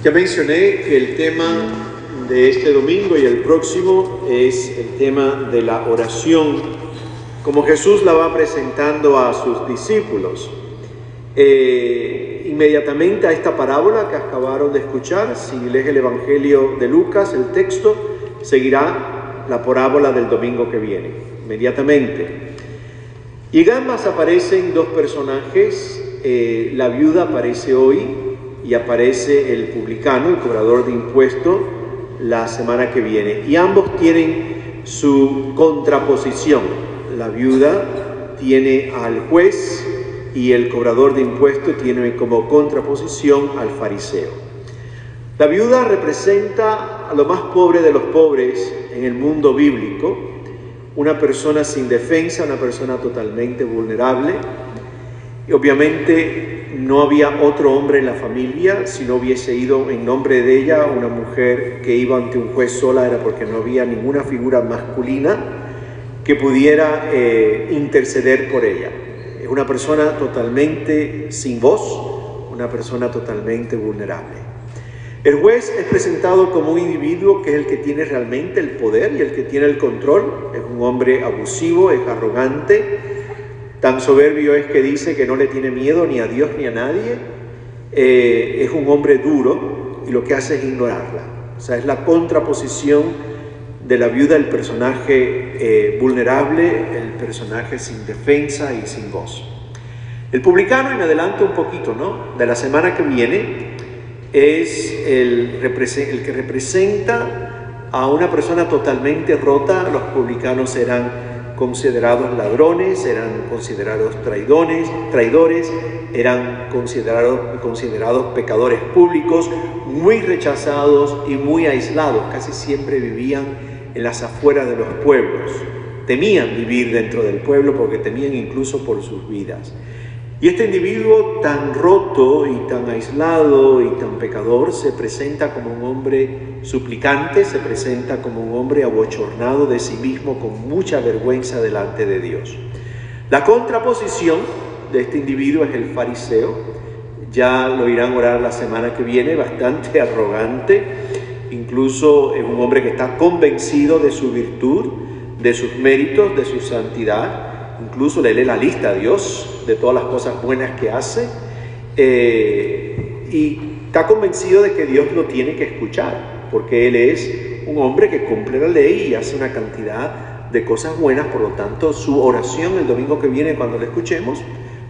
Ya mencioné que el tema de este domingo y el próximo es el tema de la oración, como Jesús la va presentando a sus discípulos. Inmediatamente a esta parábola que acabaron de escuchar, si lees el Evangelio de Lucas, el texto, seguirá la parábola del domingo que viene, inmediatamente. Y en ambas aparecen dos personajes, la viuda aparece hoy y aparece el publicano, el cobrador de impuestos, la semana que viene. Y ambos tienen su contraposición. La viuda tiene al juez y el cobrador de impuestos tiene como contraposición al fariseo. La viuda representa a lo más pobre de los pobres en el mundo bíblico, una persona sin defensa, una persona totalmente vulnerable. Y obviamente no había otro hombre en la familia. Si no hubiese ido en nombre de ella una mujer que iba ante un juez sola, era porque no había ninguna figura masculina que pudiera interceder por ella. Es una persona totalmente sin voz, una persona totalmente vulnerable. El juez es presentado como un individuo que es el que tiene realmente el poder y el que tiene el control. Es un hombre abusivo, es arrogante, tan soberbio es que dice que no le tiene miedo ni a Dios ni a nadie. Es un hombre duro y lo que hace es ignorarla. O sea, es la contraposición de la viuda, el personaje vulnerable, el personaje sin defensa y sin voz. El publicano, y me adelanto un poquito, ¿no?, de la semana que viene, es el que representa a una persona totalmente rota. Los publicanos eran considerados ladrones, eran considerados traidores, eran considerados pecadores públicos, muy rechazados y muy aislados. Casi siempre vivían en las afueras de los pueblos. Temían vivir dentro del pueblo porque temían incluso por sus vidas. Y este individuo tan roto y tan aislado y tan pecador se presenta como un hombre suplicante, se presenta como un hombre abochornado de sí mismo, con mucha vergüenza delante de Dios. La contraposición de este individuo es el fariseo. Ya lo irán a orar la semana que viene, bastante arrogante. Incluso es un hombre que está convencido de su virtud, de sus méritos, de su santidad. Incluso le lee la lista a Dios de todas las cosas buenas que hace, y está convencido de que Dios lo tiene que escuchar, porque él es un hombre que cumple la ley y hace una cantidad de cosas buenas. Por lo tanto, su oración el domingo que viene, cuando la escuchemos,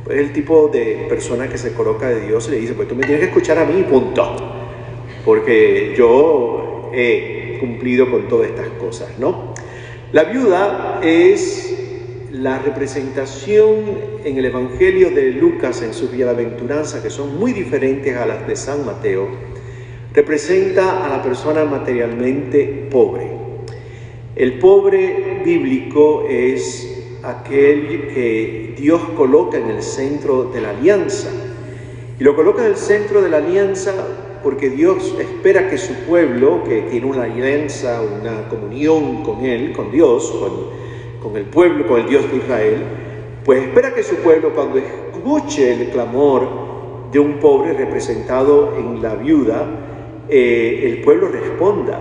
pues es el tipo de persona que se coloca de Dios y le dice: pues tú me tienes que escuchar a mí, punto, porque yo he cumplido con todas estas cosas, ¿no? La viuda es la representación en el Evangelio de Lucas, en sus bienaventuranzas, que son muy diferentes a las de San Mateo. Representa a la persona materialmente pobre. El pobre bíblico es aquel que Dios coloca en el centro de la alianza. Y lo coloca en el centro de la alianza porque Dios espera que su pueblo, que tiene una alianza, una comunión con Él, con Dios, con el pueblo, con el Dios de Israel, pues espera que su pueblo, cuando escuche el clamor de un pobre representado en la viuda, el pueblo responda,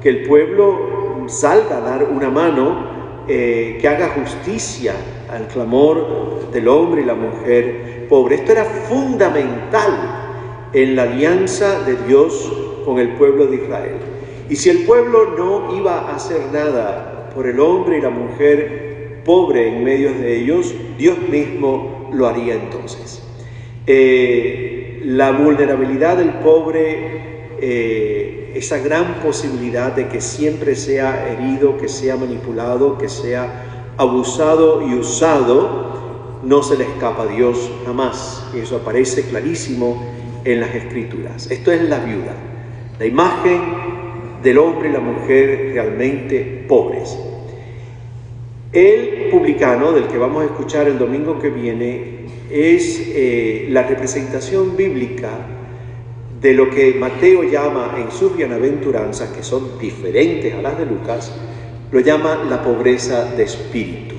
que el pueblo salga a dar una mano, que haga justicia al clamor del hombre y la mujer pobre. Esto era fundamental en la alianza de Dios con el pueblo de Israel. Y si el pueblo no iba a hacer nada por el hombre y la mujer pobre en medio de ellos, Dios mismo lo haría entonces. La vulnerabilidad del pobre, esa gran posibilidad de que siempre sea herido, que sea manipulado, que sea abusado y usado, no se le escapa a Dios jamás. Y eso aparece clarísimo en las Escrituras. Esto es la viuda, la imagen del hombre y la mujer realmente pobres. El publicano, del que vamos a escuchar el domingo que viene, es la representación bíblica de lo que Mateo llama en sus bienaventuranzas, que son diferentes a las de Lucas, lo llama la pobreza de espíritu.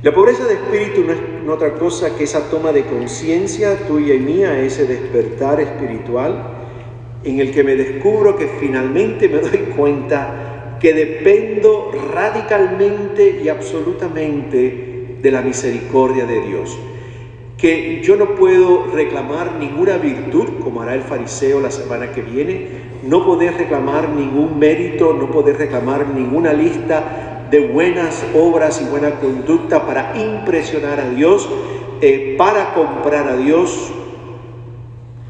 La pobreza de espíritu no es otra cosa que esa toma de conciencia tuya y mía, ese despertar espiritual en el que me descubro que finalmente me doy cuenta que dependo radicalmente y absolutamente de la misericordia de Dios. Que yo no puedo reclamar ninguna virtud, como hará el fariseo la semana que viene, no poder reclamar ningún mérito, no poder reclamar ninguna lista de buenas obras y buena conducta para impresionar a Dios, para comprar a Dios,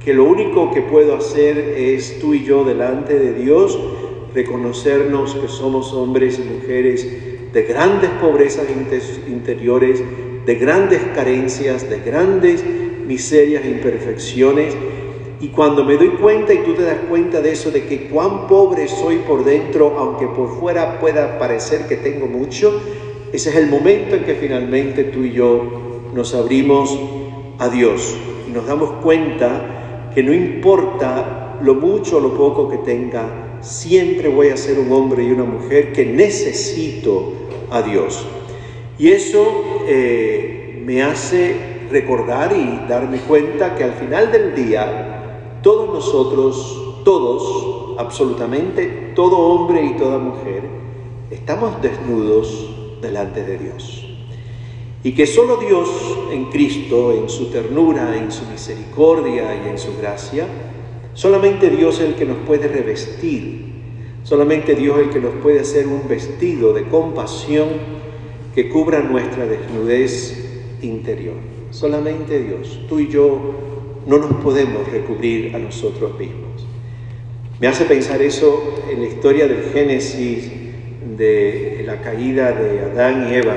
que lo único que puedo hacer es tú y yo delante de Dios, reconocernos que somos hombres y mujeres de grandes pobrezas interiores, de grandes carencias, de grandes miserias e imperfecciones. Y cuando me doy cuenta y tú te das cuenta de eso, de que cuán pobre soy por dentro, aunque por fuera pueda parecer que tengo mucho, ese es el momento en que finalmente tú y yo nos abrimos a Dios y nos damos cuenta que no importa lo mucho o lo poco que tenga, siempre voy a ser un hombre y una mujer que necesito a Dios. Y eso me hace recordar y darme cuenta que al final del día, todos nosotros, todos, absolutamente todo hombre y toda mujer, estamos desnudos delante de Dios. Y que solo Dios en Cristo, en su ternura, en su misericordia y en su gracia, solamente Dios es el que nos puede revestir, solamente Dios es el que nos puede hacer un vestido de compasión que cubra nuestra desnudez interior. Solamente Dios. Tú y yo no nos podemos recubrir a nosotros mismos. Me hace pensar eso en la historia del Génesis, de la caída de Adán y Eva,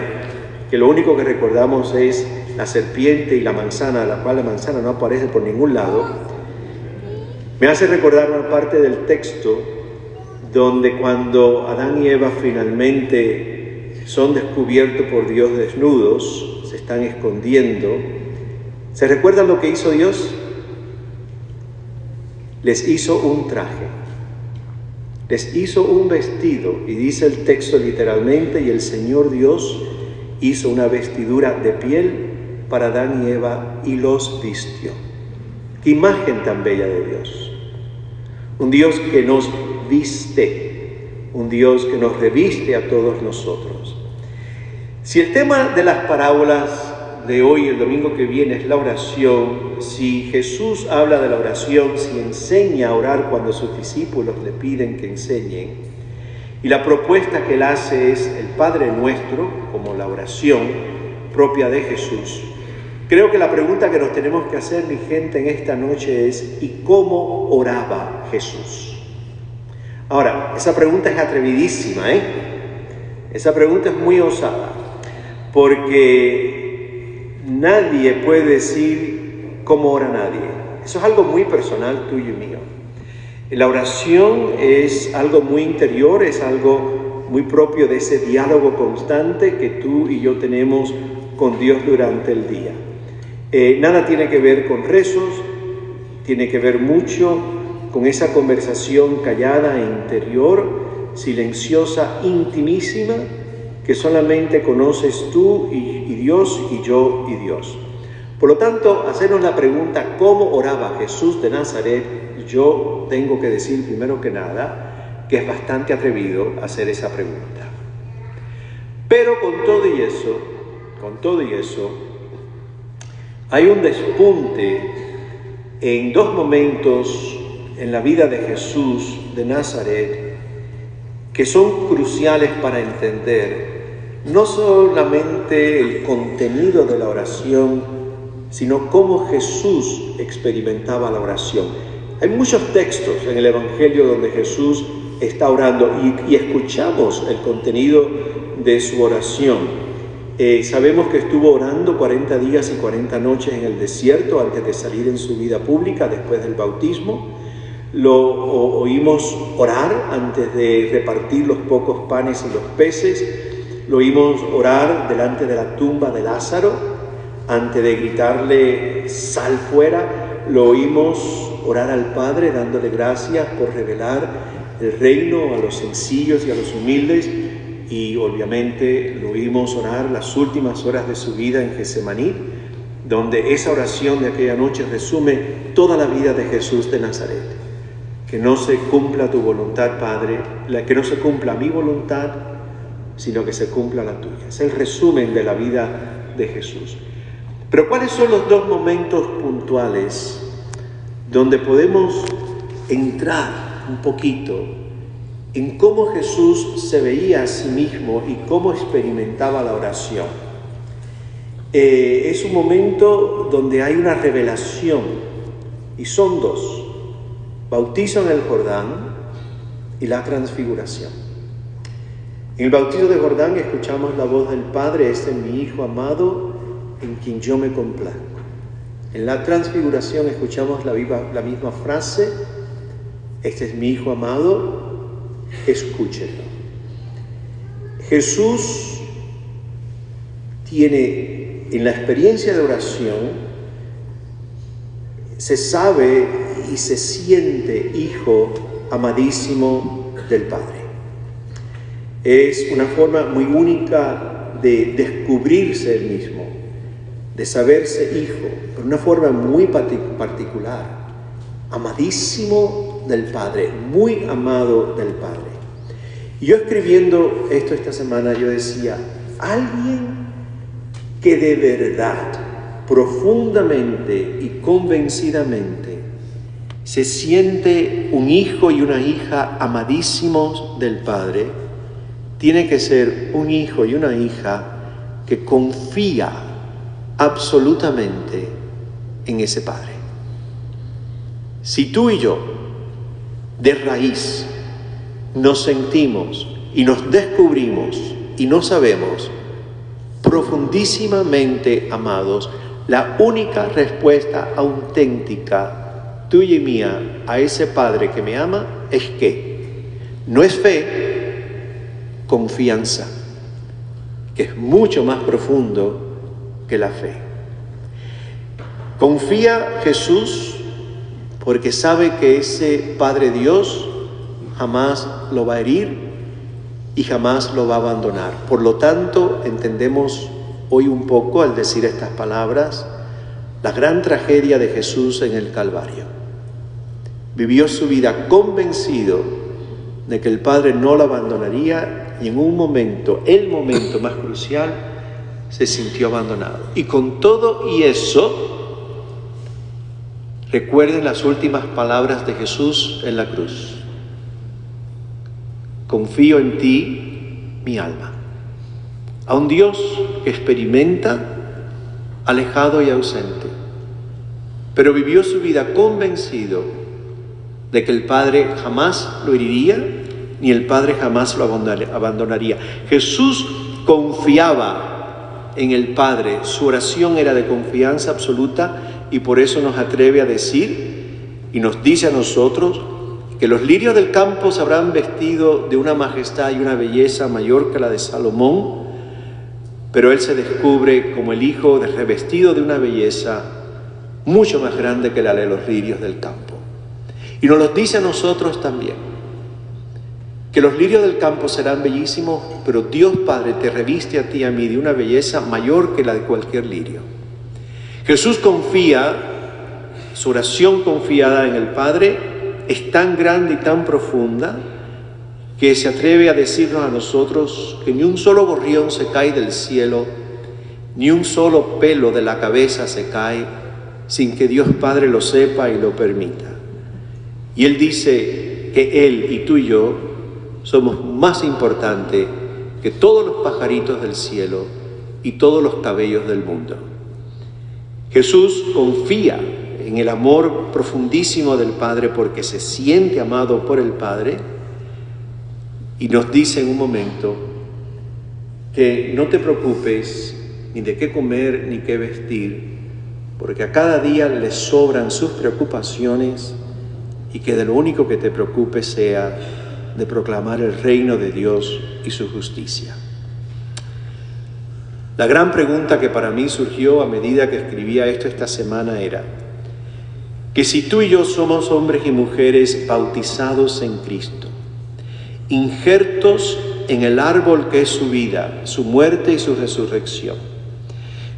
que lo único que recordamos es la serpiente y la manzana, la cual la manzana no aparece por ningún lado. Me hace recordar una parte del texto donde cuando Adán y Eva finalmente son descubiertos por Dios desnudos, se están escondiendo. ¿Se recuerdan lo que hizo Dios? Les hizo un traje, les hizo un vestido, y dice el texto literalmente, y el Señor Dios hizo una vestidura de piel para Adán y Eva y los vistió. ¡Qué imagen tan bella de Dios! Un Dios que nos viste, un Dios que nos reviste a todos nosotros. Si el tema de las parábolas de hoy, el domingo que viene, es la oración, si Jesús habla de la oración, si enseña a orar cuando sus discípulos le piden que enseñen, y la propuesta que él hace es el Padre Nuestro, como la oración propia de Jesús, creo que la pregunta que nos tenemos que hacer, mi gente, en esta noche es: ¿y cómo oraba Jesús? Ahora, esa pregunta es atrevidísima, Esa pregunta es muy osada, porque nadie puede decir cómo ora nadie. Eso es algo muy personal tuyo y mío. La oración es algo muy interior, es algo muy propio de ese diálogo constante que tú y yo tenemos con Dios durante el día. Nada tiene que ver con rezos, tiene que ver mucho con esa conversación callada e interior, silenciosa, intimísima, que solamente conoces tú y Dios, y yo y Dios. Por lo tanto, hacernos la pregunta ¿cómo oraba Jesús de Nazaret? Yo tengo que decir primero que nada que es bastante atrevido hacer esa pregunta. Pero con todo y eso, hay un despunte en dos momentos en la vida de Jesús de Nazaret que son cruciales para entender no solamente el contenido de la oración, sino cómo Jesús experimentaba la oración. Hay muchos textos en el Evangelio donde Jesús está orando y escuchamos el contenido de su oración. Sabemos que estuvo orando 40 días y 40 noches en el desierto antes de salir en su vida pública después del bautismo. Lo oímos orar antes de repartir los pocos panes y los peces. Lo oímos orar delante de la tumba de Lázaro antes de gritarle sal fuera. Lo oímos orar al Padre dándole gracias por revelar el reino a los sencillos y a los humildes. Y obviamente lo oímos orar las últimas horas de su vida en Getsemaní, donde esa oración de aquella noche resume toda la vida de Jesús de Nazaret. que no se cumpla tu voluntad, Padre, que no se cumpla mi voluntad, sino que se cumpla la tuya. Es el resumen de la vida de Jesús. Pero ¿cuáles son los dos momentos puntuales donde podemos entrar un poquito en cómo Jesús se veía a sí mismo y cómo experimentaba la oración? Es un momento donde hay una revelación, y son dos: bautizo en el Jordán y la transfiguración. En el bautizo de Jordán escuchamos la voz del Padre: este es mi Hijo amado, en quien yo me complazco. En la transfiguración escuchamos la misma frase: este es mi Hijo amado, escúchenlo. Jesús tiene en la experiencia de oración, se sabe y se siente hijo amadísimo del Padre. Es una forma muy única de descubrirse él mismo, de saberse hijo, pero una forma muy particular, amadísimo del Padre, muy amado del Padre. Y yo escribiendo esto esta semana, yo decía, alguien que de verdad, profundamente y convencidamente se siente un hijo y una hija amadísimos del Padre, tiene que ser un hijo y una hija que confía absolutamente en ese Padre. Si tú y yo, de raíz, nos sentimos y nos descubrimos y no sabemos profundísimamente amados, la única respuesta auténtica tuya y mía a ese Padre que me ama es que no es fe, confianza, que es mucho más profundo que la fe. Confía Jesús porque sabe que ese Padre Dios jamás lo va a herir y jamás lo va a abandonar. Por lo tanto, entendemos hoy un poco, al decir estas palabras, la gran tragedia de Jesús en el Calvario. Vivió su vida convencido de que el Padre no lo abandonaría, y en un momento, el momento más crucial, se sintió abandonado. Y con todo y eso, recuerden las últimas palabras de Jesús en la cruz: confío en ti, mi alma. A un Dios que experimenta, alejado y ausente, pero vivió su vida convencido de que el Padre jamás lo heriría, ni el Padre jamás lo abandonaría. Jesús confiaba en el Padre, su oración era de confianza absoluta, y por eso nos atreve a decir y nos dice a nosotros que los lirios del campo se habrán vestido de una majestad y una belleza mayor que la de Salomón, pero él se descubre como el Hijo revestido de una belleza mucho más grande que la de los lirios del campo. Y nos lo dice a nosotros también, que los lirios del campo serán bellísimos, pero Dios Padre te reviste a ti y a mí de una belleza mayor que la de cualquier lirio. Jesús confía, su oración confiada en el Padre es tan grande y tan profunda que se atreve a decirnos a nosotros que ni un solo gorrión se cae del cielo, ni un solo pelo de la cabeza se cae sin que Dios Padre lo sepa y lo permita. Y Él dice que Él y tú y yo somos más importantes que todos los pajaritos del cielo y todos los cabellos del mundo. Jesús confía en el amor profundísimo del Padre porque se siente amado por el Padre, y nos dice en un momento que no te preocupes ni de qué comer ni qué vestir, porque a cada día le sobran sus preocupaciones, y que de lo único que te preocupes sea de proclamar el reino de Dios y su justicia. La gran pregunta que para mí surgió a medida que escribía esto esta semana era que si tú y yo somos hombres y mujeres bautizados en Cristo, injertos en el árbol que es su vida, su muerte y su resurrección,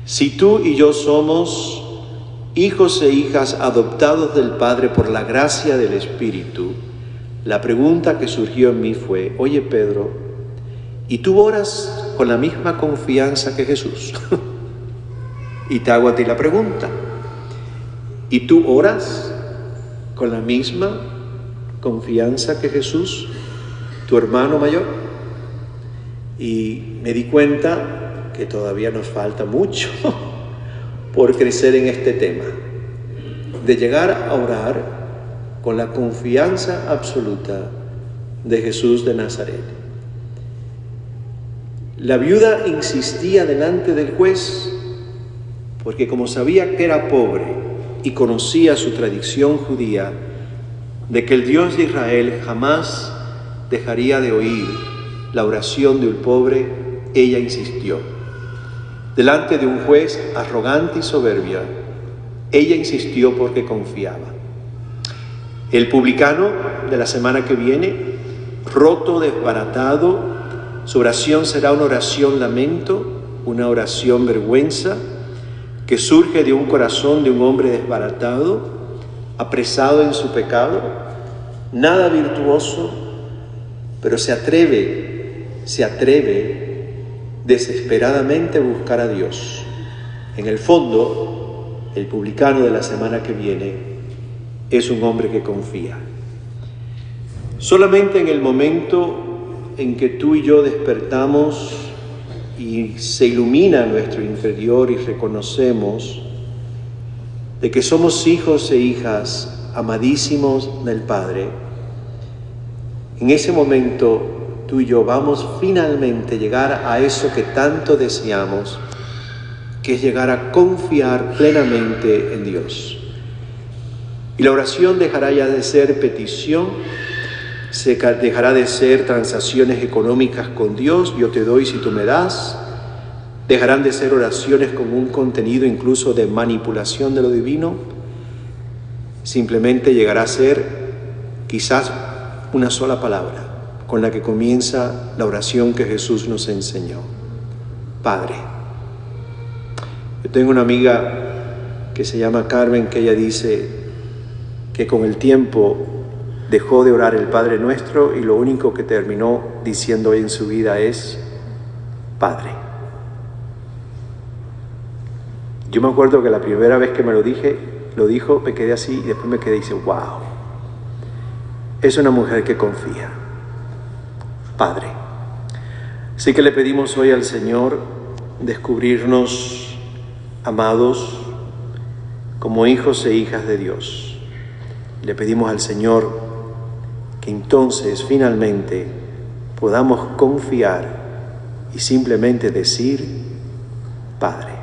si tú y yo somos hijos e hijas adoptados del Padre por la gracia del Espíritu, la pregunta que surgió en mí fue: oye Pedro, ¿y tú oras con la misma confianza que Jesús? Y te hago a ti la pregunta: ¿y tú oras con la misma confianza que Jesús, tu hermano mayor? Y me di cuenta que todavía nos falta mucho por crecer en este tema, de llegar a orar con la confianza absoluta de Jesús de Nazaret. La viuda insistía delante del juez porque, como sabía que era pobre y conocía su tradición judía de que el Dios de Israel jamás dejaría de oír la oración de un pobre, ella insistió. Delante de un juez arrogante y soberbia, ella insistió porque confiaba. El publicano de la semana que viene, roto, desbaratado, su oración será una oración lamento, una oración vergüenza, que surge de un corazón de un hombre desbaratado, apresado en su pecado, nada virtuoso, pero se atreve desesperadamente a buscar a Dios. En el fondo, el publicano de la semana que viene es un hombre que confía. Solamente en el momento en que tú y yo despertamos y se ilumina nuestro interior y reconocemos de que somos hijos e hijas amadísimos del Padre, en ese momento tú y yo vamos finalmente a llegar a eso que tanto deseamos, que es llegar a confiar plenamente en Dios. Y la oración dejará ya de ser petición, dejará de ser transacciones económicas con Dios, yo te doy si tú me das. Dejarán de ser oraciones con un contenido incluso de manipulación de lo divino. Simplemente llegará a ser quizás una sola palabra con la que comienza la oración que Jesús nos enseñó: Padre. Yo tengo una amiga que se llama Carmen, que ella dice que con el tiempo dejó de orar el Padre Nuestro y lo único que terminó diciendo en su vida es Padre. Yo me acuerdo que la primera vez que me lo dijo, me quedé así y después me quedé y dije, wow, es una mujer que confía. Padre. Así que le pedimos hoy al Señor descubrirnos amados como hijos e hijas de Dios. Le pedimos al Señor que entonces finalmente podamos confiar y simplemente decir Padre.